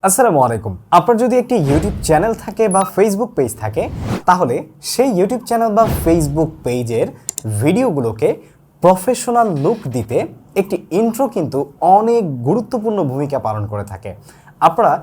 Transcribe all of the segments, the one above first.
আসসালামু আলাইকুম। আপনার যদি একটি ইউটিউব চ্যানেল থাকে বা ফেসবুক পেজ থাকে, তাহলে সেই ইউটিউব চ্যানেল বা ফেসবুক পেজের ভিডিওগুলোকে প্রফেশনাল লুক দিতে একটি ইন্ট্রো কিন্তু অনেক গুরুত্বপূর্ণ ভূমিকা পালন করে থাকে। আপনারা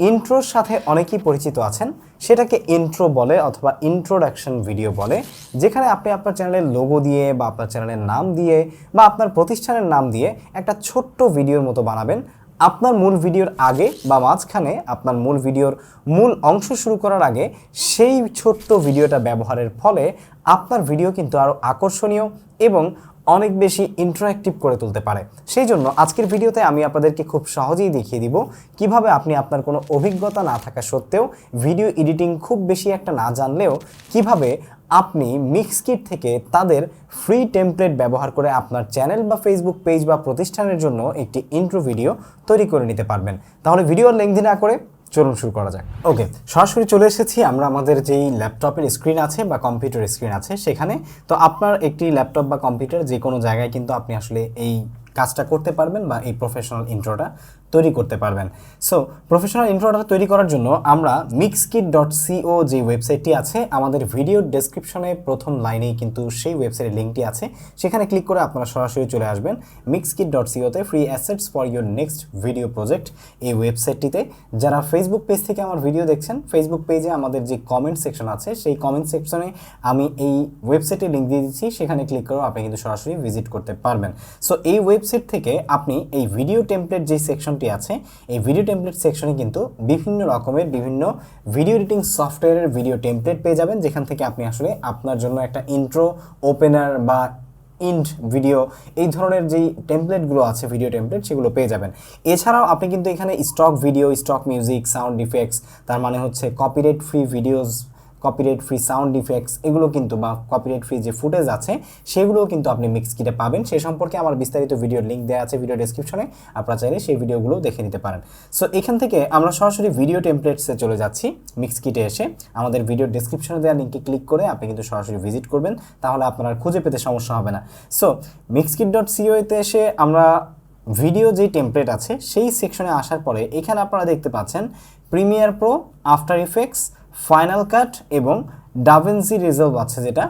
ইন্ট্রোর সাথে অনেকেই পরিচিত আছেন, সেটাকে ইন্ট্রো বলে অথবা ইন্ট্রোডাকশন ভিডিও বলে, যেখানে আপনি আপনার চ্যানেলের লোগো দিয়ে বা আপনার চ্যানেলের নাম দিয়ে বা আপনার প্রতিষ্ঠানের নাম দিয়ে একটা ছোট্ট ভিডিওর মতো বানাবেন। আপনার মূল ভিডিওর আগে বা মাঝখানে আপনার মূল ভিডিওর মূল অংশ শুরু করার আগে সেই ছোট্ট ভিডিওটা ব্যবহারের ফলে আপনার ভিডিও কিন্তু আরও আকর্ষণীয় এবং অনেক বেশি ইন্টারঅ্যাক্টিভ করে তুলতে পারে। সেই জন্য আজকের ভিডিওতে আমি আপনাদেরকে খুব সহজেই দেখিয়ে দিব কিভাবে আপনি আপনার কোনো অভিজ্ঞতা না থাকা সত্ত্বেও, ভিডিও এডিটিং খুব বেশি একটা না জানলেও, কিভাবে আপনি মিক্সকিট থেকে তাদের ফ্রি টেমপ্লেট ব্যবহার করে আপনার চ্যানেল বা ফেসবুক পেজ বা প্রতিষ্ঠানের জন্য একটি ইন্ট্রো ভিডিও তৈরি করে নিতে পারবেন। তাহলে ভিডিওর লেংথি না করে চলুন শুরু করা যাক। ওকে, সরাসরি চলে এসেছি আমরা আমাদের যেই ল্যাপটপের স্ক্রিন আছে বা কম্পিউটার স্ক্রিন আছে সেখানে। তো আপনার একটি ল্যাপটপ বা কম্পিউটার যে কোনো জায়গায় কিন্তু আপনি আসলে এই কাজটা করতে পারবেন বা এই প্রফেশনাল ইন্ট্রোটা তৈরি করতে পারবেন। সো প্রফেশনাল ইন্ট্রোটা তৈরি করার জন্য আমরা mixkit.co যে ওয়েবসাইটটি আছে, আমাদের ভিডিও ডেসক্রিপশনে প্রথম লাইনেই কিন্তু সেই ওয়েবসাইটের লিঙ্কটি আছে, সেখানে ক্লিক করে আপনারা সরাসরি চলে আসবেন mixkit.co-তে free assets for your next video project এই ওয়েবসাইটটিতে। যারা ফেসবুক পেজ থেকে আমার ভিডিও দেখছেন, ফেসবুক পেজে আমাদের যে কমেন্ট সেকশন আছে সেই কমেন্ট সেকশনে আমি এই ওয়েবসাইটের লিঙ্ক দিয়ে দিচ্ছি, সেখানে ক্লিক করেও আপনি কিন্তু সরাসরি ভিজিট করতে পারবেন। সো এই ওয়েবসাইট থেকে আপনি এই ভিডিও টেমপ্লেট যে সেকশনটি আছে, এই ভিডিও টেমপ্লেট সেকশনে কিন্তু বিভিন্ন রকমের বিভিন্ন ভিডিও এডিটিং সফটওয়্যারের ভিডিও টেমপ্লেট পেয়ে যাবেন, যেখান থেকে আপনি আসলে আপনার জন্য একটা ইন্ট্রো, ওপেনার বা ইন্ড ভিডিও এই ধরনের যেই টেমপ্লেটগুলো আছে ভিডিও টেমপ্লেট, সেগুলো পেয়ে যাবেন। এছাড়াও আপনি কিন্তু এখানে stock video, stock music, sound effects, তার মানে হচ্ছে copyright free videos, copyright free sound effects, এগুলো কিন্তু বা কপিরাইট ফ্রি যে ফুটেজ আছে সেগুলোও কিন্তু আপনি মিক্সকিটে পাবেন। সেই সম্পর্কে আমার বিস্তারিত ভিডিওর লিঙ্ক দেওয়া আছে ভিডিও ডেসক্রিপশনে, আপনারা চাইলে সেই ভিডিওগুলো দেখে নিতে পারেন। সো এখান থেকে আমরা সরাসরি ভিডিও টেমপ্লেটসে চলে যাচ্ছি। মিক্সকিটে এসে আমাদের ভিডিও ডেসক্রিপশনে দেওয়া লিঙ্কে ক্লিক করে আপনি কিন্তু সরাসরি ভিজিট করবেন, তাহলে আপনার খুঁজে পেতে সমস্যা হবে না। সো mixkit.co-তে এসে আমরা ভিডিও যেই টেমপ্লেট আছে সেই সেকশনে আসার পরে এখানে আপনারা দেখতে পাচ্ছেন Premiere Pro, after effects, final কাট এবং ডাভিনসি রিজলভ আছে, যেটা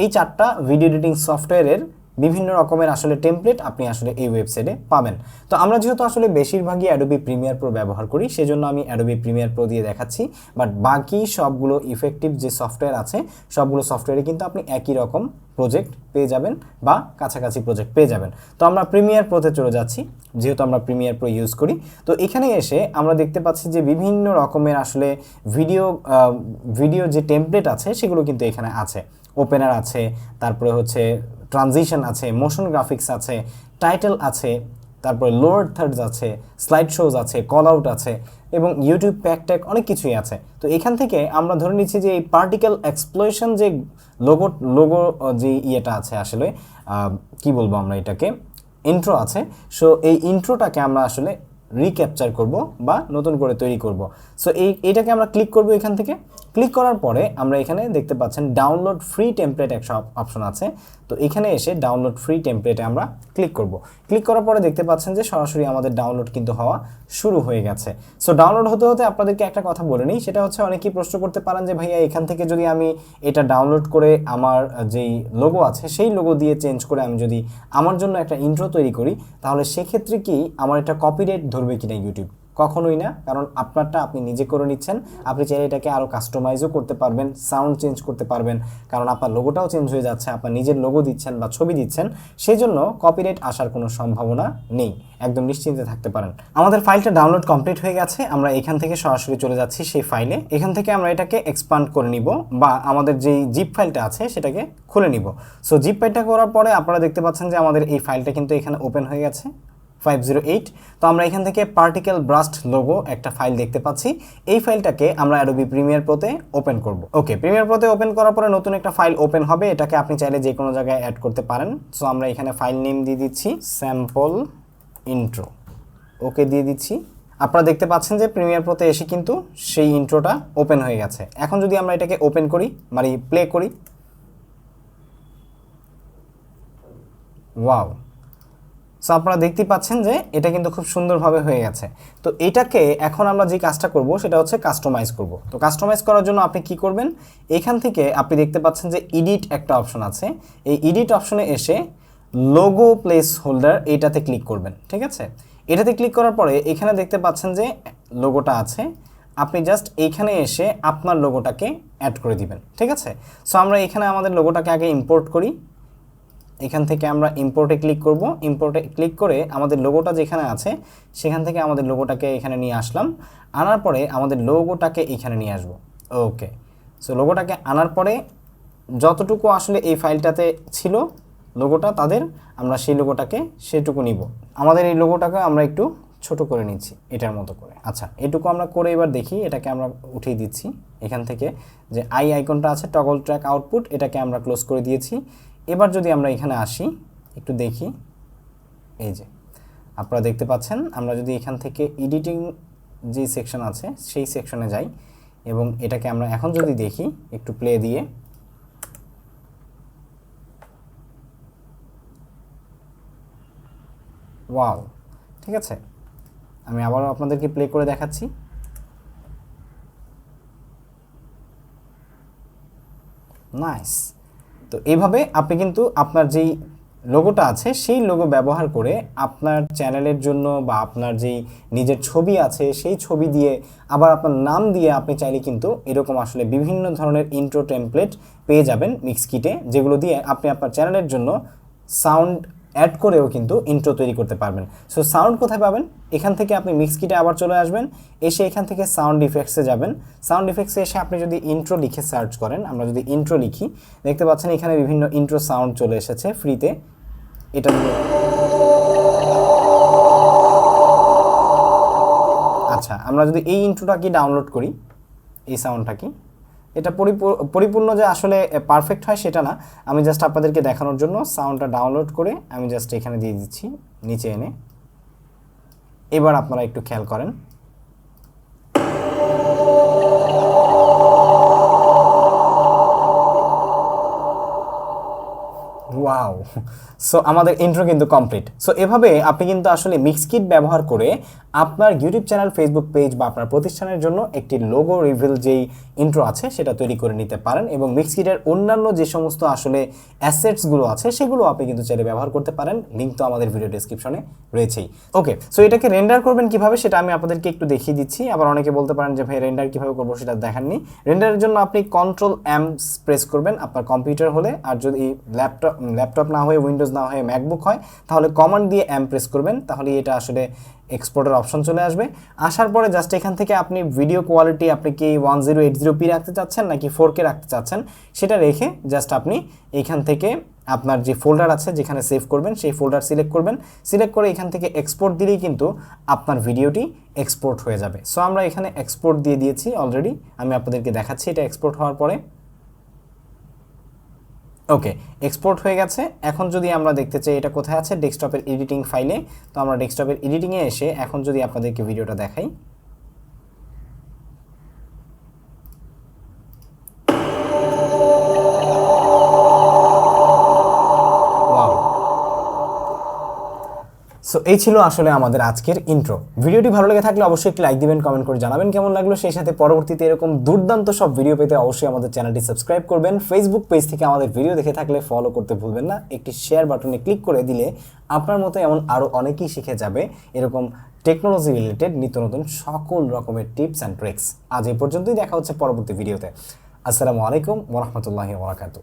এই চারটা ভিডিও এডিটিং সফটওয়্যারের বিভিন্ন রকমের আসলে টেমপ্লেট আপনি আসলে এই ওয়েবসাইটে পাবেন। তো আমরা যেহেতু আসলে বেশিরভাগই অ্যাডোবি প্রিমিয়ার প্রো ব্যবহার করি, সেজন্য আমি অ্যাডোবি প্রিমিয়ার প্রো দিয়ে দেখাচ্ছি, বাট বাকি সবগুলো ইফেক্টিভ যে সফটওয়্যার আছে সবগুলো সফটওয়্যারে কিন্তু আপনি একই রকম প্রজেক্ট পেয়ে যাবেন বা কাছাকাছি প্রজেক্ট পেয়ে যাবেন। তো আমরা প্রিমিয়ার প্রোতে চলে যাচ্ছি, যেহেতু আমরা প্রিমিয়ার প্রো ইউজ করি। তো এখানে এসে আমরা দেখতে পাচ্ছি যে বিভিন্ন রকমের আসলে ভিডিও যে টেমপ্লেট আছে সেগুলো কিন্তু এখানে আছে। ওপেনার আছে, তারপরে হচ্ছে ট্রানজিশন আছে, মোশন গ্রাফিক্স আছে, টাইটেল আছে, তারপরে লোয়ার থার্ডস আছে, স্লাইড শোজ আছে, কল আউট আছে এবং ইউটিউব প্যাক ট্যাগ অনেক কিছুই আছে। তো এখান থেকে আমরা ধরে নিচ্ছি যে এই পার্টিকেল এক্সপ্লোশন যে লোগো যে ইয়েটা আছে, আসলে কি বলবো আমরা এটাকে, ইন্ট্রো আছে। সো এই ইন্ট্রোটাকে আমরা আসলে রিক্যাপচার করব বা নতুন করে তৈরি করব। সো এইটাকে আমরা ক্লিক করব। এখান থেকে ক্লিক করার পরে আমরা এখানে দেখতে পাচ্ছেন ডাউনলোড ফ্রি টেমপ্লেট একটা অপশন আছে। তো এখানে এসে ডাউনলোড ফ্রি টেমপ্লেটে আমরা ক্লিক করব। ক্লিক করার পরে দেখতে পাচ্ছেন যে সরাসরি আমাদের ডাউনলোড কিন্তু হওয়া শুরু হয়ে গেছে। সো ডাউনলোড হতে হতে আপনাদেরকে একটা কথা বলে নিই, সেটা হচ্ছে অনেকেই প্রশ্ন করতে পারেন যে ভাইয়া এখান থেকে যদি আমি এটা ডাউনলোড করে আমার যেই লোগো আছে সেই লোগো দিয়ে চেঞ্জ করে আমি যদি আমার জন্য একটা ইন্ট্রো তৈরি করি, তাহলে সেক্ষেত্রে কি আমার এটা কপিরাইট ধরবে কিনা ইউটিউব? কখনোই না, কারণ আপনারটা আপনি নিজে করে নিচ্ছেন। আপনি চাইলে এটাকে আরও কাস্টমাইজও করতে পারবেন, সাউন্ড চেঞ্জ করতে পারবেন, কারণ আপনার লোগোটাও চেঞ্জ হয়ে যাচ্ছে, আপনার নিজের লোগো দিচ্ছেন বা ছবি দিচ্ছেন, সেই জন্য কপিরাইট আসার কোনো সম্ভাবনা নেই, একদম নিশ্চিন্তে থাকতে পারেন। আমাদের ফাইলটা ডাউনলোড কমপ্লিট হয়ে গেছে, আমরা এখান থেকে সরাসরি চলে যাচ্ছি সেই ফাইলে। এখান থেকে আমরা এটাকে এক্সপান্ড করে নিব বা আমাদের যেই জিপ ফাইলটা আছে সেটাকে খুলে নিব। সো জিপ ফাইলটা করার পরে আপনারা দেখতে পাচ্ছেন যে আমাদের এই ফাইলটা কিন্তু এখানে ওপেন হয়ে গেছে 508। তো আমরা এখান থেকে পার্টিকেল ব্রাস্ট লোগো একটা ফাইল দেখতে পাচ্ছি, এই ফাইলটাকে আমরা অ্যাডোবি প্রিমিয়ার প্রোতে ওপেন করব। ওকে, প্রিমিয়ার প্রোতে ওপেন করার পরে নতুন একটা ফাইল ওপেন হবে, এটাকে আপনি চাইলে যে কোনো জায়গায় অ্যাড করতে পারেন। সো আমরা এখানে ফাইল নেম দিয়ে দিচ্ছি স্যাম্পল ইন্ট্রো, ওকে দিয়ে দিচ্ছি। আপনারা দেখতে পাচ্ছেন যে প্রিমিয়ার প্রোতে এসে কিন্তু সেই ইন্ট্রোটা ওপেন হয়ে গেছে। এখন যদি আমরা এটাকে ওপেন করি, মানে প্লে করি, ওয়াও, সো আপনারা দেখতেই পাচ্ছেন যে এটা কিন্তু খুব সুন্দরভাবে হয়ে গেছে। তো এটাকে এখন আমরা যে কাজটা করব সেটা হচ্ছে কাস্টমাইজ করব। তো কাস্টমাইজ করার জন্য আপনি কি করবেন, এখান থেকে আপনি দেখতে পাচ্ছেন যে এডিট একটা অপশন আছে, এই এডিট অপশনে এসে লোগো প্লেস হোল্ডার এটাতে ক্লিক করবেন। ঠিক আছে, এটাতে ক্লিক করার পরে এখানে দেখতে পাচ্ছেন যে লোগোটা আছে, আপনি জাস্ট এইখানে এসে আপনার লোগোটাকে অ্যাড করে দিবেন। ঠিক আছে, সো আমরা এখানে আমাদের লোগোটাকে আগে ইম্পোর্ট করি। এখান থেকে আমরা ইম্পোর্টে ক্লিক করব। ইম্পোর্টে ক্লিক করে আমাদের লোগোটা যেখানে আছে সেখান থেকে আমাদের লোগোটাকে এখানে নিয়ে আসলাম। আনার পরে আমাদের লোগোটাকে এখানে নিয়ে আসব। ওকে, সো লোগোটাকে আনার পরে যতটুকু আসলে এই ফাইলটাতে ছিল লোগোটা তাদের, আমরা সেই লোগোটাকে সেটুকু নিব। আমাদের এই লোগোটাকে আমরা একটু ছোট করে নিচ্ছি এটার মতো করে। আচ্ছা, এটুকু আমরা করে এবার দেখি, এটাকে আমরা উঠিয়ে দিচ্ছি এখান থেকে। যে আইকনটা আছে টগল ট্র্যাক আউটপুট, এটাকে আমরা ক্লোজ করে দিয়েছি। এবার যদি আমরা এখানে আসি একটু দেখি, এই যে আপনারা দেখতে পাচ্ছেন, আমরা যদি এখান থেকে এডিটিং যে সেকশন আছে সেই সেকশনে যাই এবং এটাকে আমরা এখন যদি দেখি একটু প্লে দিয়ে, ওয়াও, ঠিক আছে, আমি আবারও আপনাদেরকে প্লে করে দেখাচ্ছি। নাইস। তো এইভাবে আপনি কিন্তু আপনার যেই লোগোটা আছে সেই লোগো ব্যবহার করে আপনার চ্যানেলের জন্য বা আপনার যেই নিজের ছবি আছে সেই ছবি দিয়ে আবার আপনার নাম দিয়ে আপনি চাইলে কিন্তু এরকম আসলে বিভিন্ন ধরনের ইন্ট্রো টেমপ্লেট পেয়ে যাবেন মিক্সকিটে, যেগুলো দিয়ে আপনি আপনার চ্যানেলের জন্য সাউন্ড অ্যাড করেও কিন্তু ইন্ট্রো তৈরি করতে পারবেন। সো সাউন্ড কোথায় পাবেন, এখান থেকে আপনি মিক্সকিটে আবার চলে আসবেন, এসে এখান থেকে সাউন্ড ইফেক্টসে যাবেন। সাউন্ড ইফেক্টসে এসে আপনি যদি ইন্ট্রো লিখে সার্চ করেন, আমরা যদি ইন্ট্রো লিখি দেখতে পাচ্ছেন এখানে বিভিন্ন ইন্ট্রো সাউন্ড চলে এসেছে ফ্রিতে। এটা আচ্ছা, আমরা যদি এই ইন্ট্রোটা কি ডাউনলোড করি, এই সাউন্ডটা কি, এটা পরিপূর্ণ যে আসলে পারফেক্ট হয় সেটা না, আমি জাস্ট আপনাদেরকে দেখানোর জন্য সাউন্ডটা ডাউনলোড করে আমি জাস্ট এখানে দিয়ে দিচ্ছি নিচে এনে। এবার আপনারা একটু খেয়াল করেন, ওয়াও। সো আমাদের ইন্ট্রো কিন্তু কমপ্লিট। সো এভাবে আপনি কিন্তু আসলে মিক্সকিট ব্যবহার করে আপনার ইউটিউব চ্যানেল, ফেসবুক পেজ বা আপনার প্রতিষ্ঠানের জন্য একটি লোগো রিভিল যেই ইন্ট্রো আছে সেটা তৈরি করে নিতে পারেন এবং মিক্সকিটের অন্যান্য যে সমস্ত আসলে অ্যাসেটসগুলো আছে সেগুলো আপনি কিন্তু চাইলে ব্যবহার করতে পারেন। লিঙ্ক তো আমাদের ভিডিও ডেসক্রিপশনে রয়েছেই। ওকে, সো এটাকে রেন্ডার করবেন কিভাবে সেটা আমি আপনাদেরকে একটু দেখিয়ে দিচ্ছি। আবার অনেকে বলতে পারেন যে ভাই রেন্ডার কীভাবে করবো সেটা দেখাননি। রেন্ডারের জন্য আপনি Ctrl+M প্রেস করবেন আপনার কম্পিউটার হলে, আর যদি ল্যাপটপ না হয়ে উইন্ডোজ না হয়ে ম্যাকবুক হয় তাহলে কমান্ড দিয়ে M প্রেস করবেন, তাহলে এটা আসলে এক্সপোর্টের অপশন চলে আসবে। আসার পরে জাস্ট এখান থেকে আপনি ভিডিও কোয়ালিটি আপনি কি 1080p রাখতে চাচ্ছেন নাকি 4K রাখতে চাচ্ছেন সেটা রেখে জাস্ট আপনি এইখান থেকে আপনার যে ফোল্ডার আছে যেখানে সেভ করবেন সেই ফোল্ডার সিলেক্ট করবেন। সিলেক্ট করে এখান থেকে এক্সপোর্ট দিলেই কিন্তু আপনার ভিডিওটি এক্সপোর্ট হয়ে যাবে। সো আমরা এখানে এক্সপোর্ট দিয়ে দিয়েছি অলরেডি, আমি আপনাদেরকে দেখাচ্ছি এটা এক্সপোর্ট হওয়ার পরে। ওকে, এক্সপোর্ট হয়ে গেছে। এখন যদি আমরা দেখতে চাই এটা কোথায় আছে, ডেস্কটপের এডিটিং ফাইলে, তো আমরা ডেস্কটপের এডিটিংয়ে এসে এখন যদি আপনাদেরকে ভিডিওটা দেখাই, সো এই ছিল আসলে আমাদের আজকের ইন্ট্রো। ভিডিওটি ভালো লেগে থাকলে অবশ্যই একটি লাইক দিবেন, কমেন্ট করে জানাবেন কেমন লাগলো। সেই সাথে পরবর্তীতে এরকম দুর্দান্ত সব ভিডিও পেতে অবশ্যই আমাদের চ্যানেলটি সাবস্ক্রাইব করবেন। ফেসবুক পেজ থেকে আমাদের ভিডিও দেখে থাকলে ফলো করতে ভুলবেন না। একটি শেয়ার বাটনে ক্লিক করে দিলে আপনার মতো এমন আরও অনেকেই শিখে যাবে এরকম টেকনোলজি রিলেটেড নিত্য নতুন সকল রকমের টিপস অ্যান্ড ট্রিক্স। আজ এই পর্যন্তই, দেখা হচ্ছে পরবর্তী ভিডিওতে। আসসালামু আলাইকুম ওয়া রাহমাতুল্লাহি ওয়া বারাকাতুহু।